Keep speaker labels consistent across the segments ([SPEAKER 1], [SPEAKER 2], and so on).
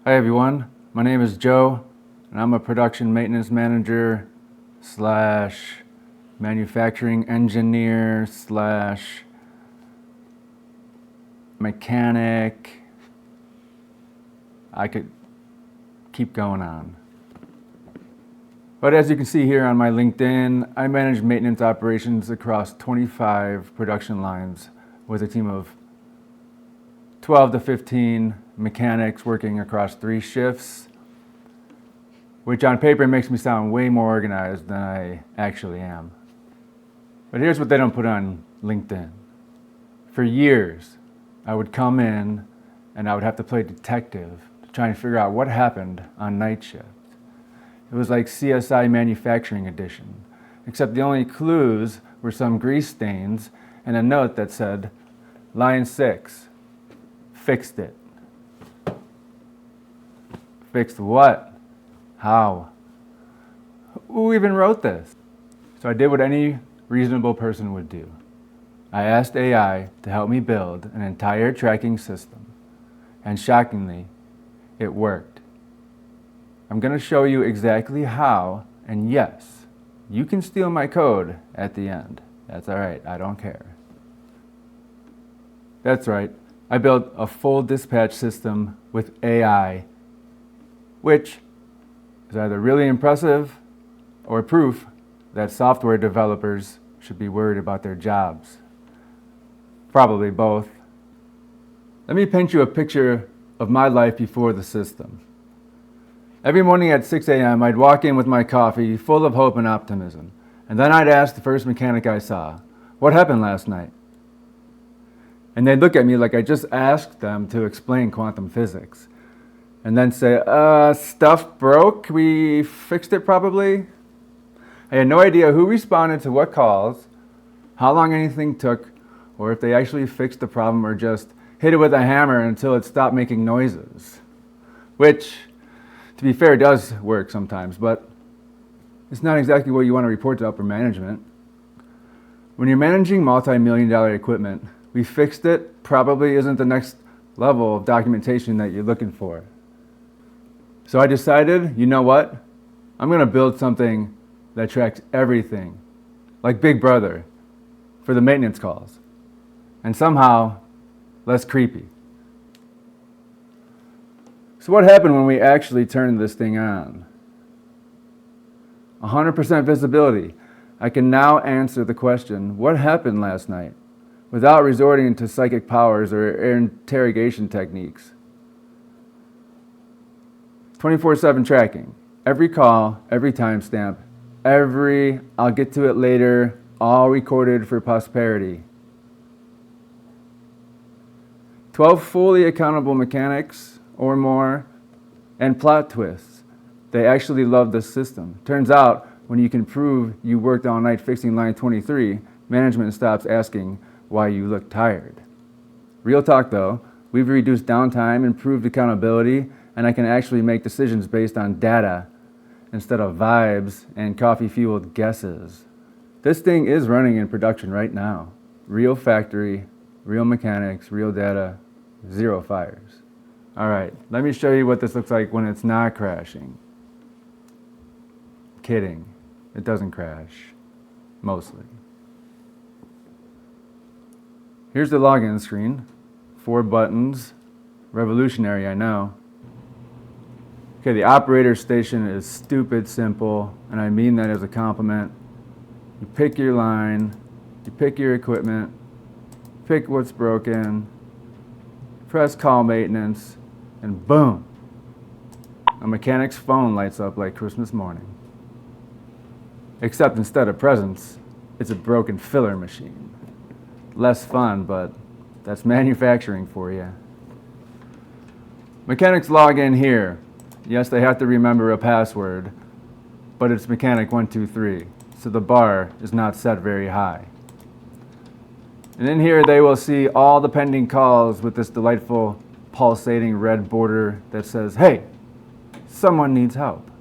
[SPEAKER 1] Hi everyone, my name is Joe and I'm a production maintenance manager slash manufacturing engineer slash mechanic. I could keep going on. But as you can see here on my LinkedIn, I manage maintenance operations across 25 production lines with a team of 12 to 15 mechanics working across 3 shifts, which on paper makes me sound way more organized than I actually am. But here's what they don't put on LinkedIn. For years, I would come in and I would have to play detective to try and figure out what happened on night shift. It was like CSI Manufacturing Edition, except the only clues were some grease stains and a note that said, line 6, fixed it. Fixed what? How? Who even wrote this? So I did what any reasonable person would do. I asked AI to help me build an entire tracking system, and shockingly, it worked. I'm going to show you exactly how, and yes, you can steal my code at the end. That's all right, I don't care. That's right, I built a full dispatch system with AI, which is either really impressive or proof that software developers should be worried about their jobs. Probably both. Let me paint you a picture of my life before the system. Every morning at 6 a.m., I'd walk in with my coffee full of hope and optimism. And then I'd ask the first mechanic I saw, what happened last night? And they'd look at me like I just asked them to explain quantum physics. And then say, stuff broke, we fixed it probably? I had no idea who responded to what calls, how long anything took, or if they actually fixed the problem or just hit it with a hammer until it stopped making noises. Which, to be fair, does work sometimes, but it's not exactly what you want to report to upper management. When you're managing multi-million-dollar equipment, we fixed it probably isn't the next level of documentation that you're looking for. So I decided, you know what? I'm going to build something that tracks everything, like Big Brother, for the maintenance calls, and somehow less creepy. So what happened when we actually turned this thing on? 100% visibility. I can now answer the question, what happened last night, without resorting to psychic powers or interrogation techniques. 24/7 tracking. Every call, every timestamp, every I'll get to it later, all recorded for posterity. 12 fully accountable mechanics or more, and plot twists. They actually love the system. Turns out, when you can prove you worked all night fixing line 23, management stops asking why you look tired. Real talk though, we've reduced downtime, improved accountability, and I can actually make decisions based on data instead of vibes and coffee-fueled guesses. This thing is running in production right now. Real factory, real mechanics, real data, 0 fires. All right, let me show you what this looks like when it's not crashing. Kidding, it doesn't crash, mostly. Here's the login screen. 4 buttons, revolutionary, I know. Okay, the operator station is stupid simple, and I mean that as a compliment. You pick your line, you pick your equipment, pick what's broken, press call maintenance, and boom, a mechanic's phone lights up like Christmas morning. Except instead of presents, it's a broken filler machine. Less fun, but that's manufacturing for you. Mechanics log in here. Yes, they have to remember a password, but it's mechanic 123, so the bar is not set very high. And in here they will see all the pending calls with this delightful pulsating red border that says, hey, someone needs help.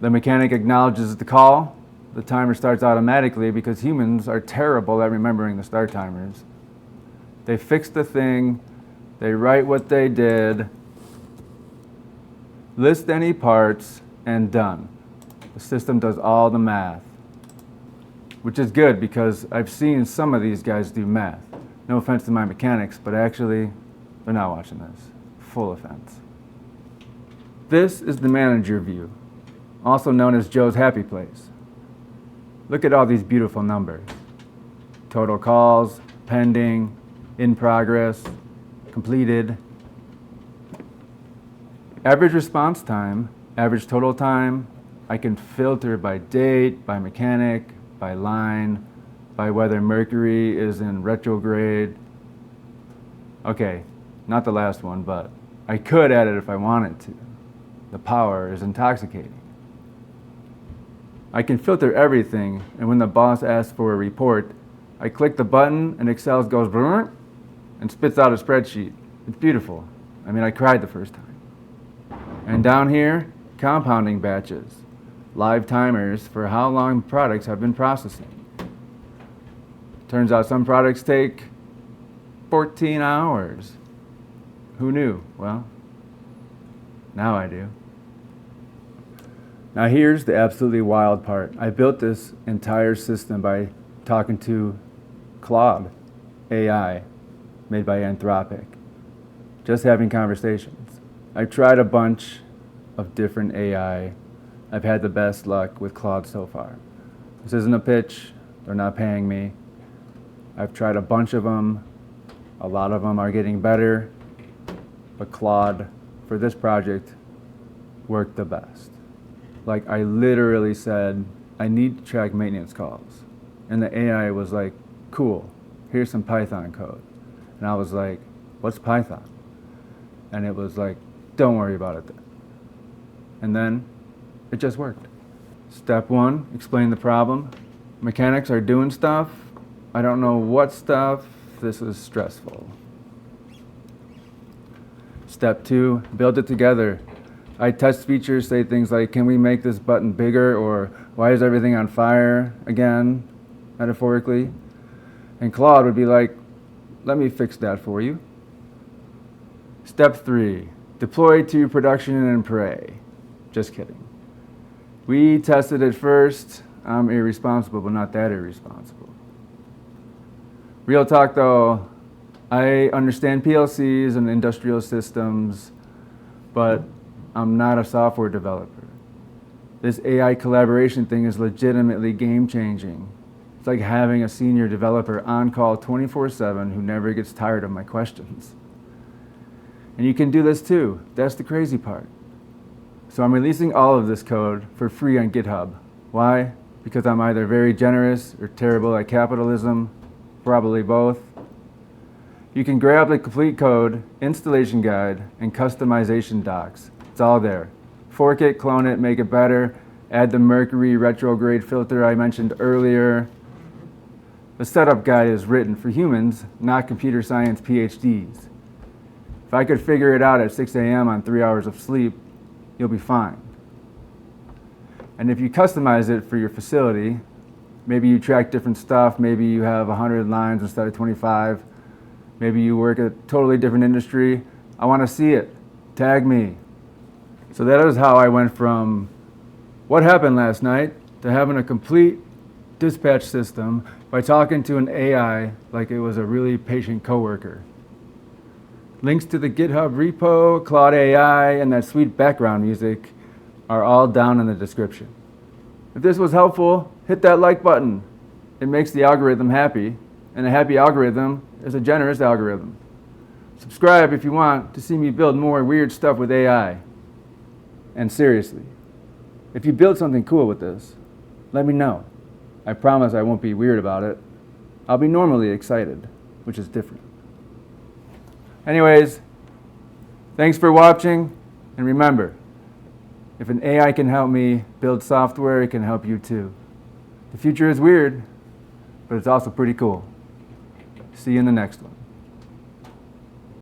[SPEAKER 1] The mechanic acknowledges the call. The timer starts automatically because humans are terrible at remembering the start timers. They fix the thing, they write what they did, List any parts and done. The system does all the math, which is good because I've seen some of these guys do math. No offense to my mechanics, but actually, they're not watching this. Full offense. This is the manager view, also known as Joe's happy place. Look at all these beautiful numbers. Total calls, pending, in progress, completed. Average response time, average total time. I can filter by date, by mechanic, by line, by whether Mercury is in retrograde. Okay, not the last one, but I could add it if I wanted to. The power is intoxicating. I can filter everything, and when the boss asks for a report, I click the button and Excel goes brrr, and spits out a spreadsheet. It's beautiful. I mean, I cried the first time. And down here, compounding batches, live timers for how long products have been processing. Turns out some products take 14 hours. Who knew? Well, now I do. Now here's the absolutely wild part. I built this entire system by talking to Claude AI, made by Anthropic. Just having conversations. I've tried a bunch of different AI. I've had the best luck with Claude so far. This isn't a pitch. They're not paying me. I've tried a bunch of them. A lot of them are getting better. But Claude, for this project, worked the best. Like, I literally said, I need to track maintenance calls. And the AI was like, cool, here's some Python code. And I was like, what's Python? And it was like, don't worry about it then. And then it just worked. Step one, explain the problem. Mechanics are doing stuff. I don't know what stuff. This is stressful. Step two, build it together. I test features, say things like, can we make this button bigger? Or why is everything on fire again, metaphorically? And Claude would be like, let me fix that for you. Step three, deploy to production and pray. Just kidding. We tested it first. I'm irresponsible, but not that irresponsible. Real talk though, I understand PLCs and industrial systems, but I'm not a software developer. This AI collaboration thing is legitimately game-changing. It's like having a senior developer on call 24/7 who never gets tired of my questions. And you can do this too. That's the crazy part. So I'm releasing all of this code for free on GitHub. Why? Because I'm either very generous or terrible at capitalism, probably both. You can grab the complete code, installation guide, and customization docs. It's all there. Fork it, clone it, make it better, add the Mercury retrograde filter I mentioned earlier. The setup guide is written for humans, not computer science PhDs. If I could figure it out at 6 a.m. on 3 hours of sleep, you'll be fine. And if you customize it for your facility, maybe you track different stuff, maybe you have 100 lines instead of 25, maybe you work at a totally different industry, I want to see it. Tag me. So that is how I went from what happened last night to having a complete dispatch system by talking to an AI like it was a really patient coworker. Links to the GitHub repo, Claude AI, and that sweet background music are all down in the description. If this was helpful, hit that like button. It makes the algorithm happy, and a happy algorithm is a generous algorithm. Subscribe if you want to see me build more weird stuff with AI. And seriously, if you build something cool with this, let me know. I promise I won't be weird about it. I'll be normally excited, which is different. Anyways, thanks for watching, and remember, if an AI can help me build software, it can help you too. The future is weird, but it's also pretty cool. See you in the next one.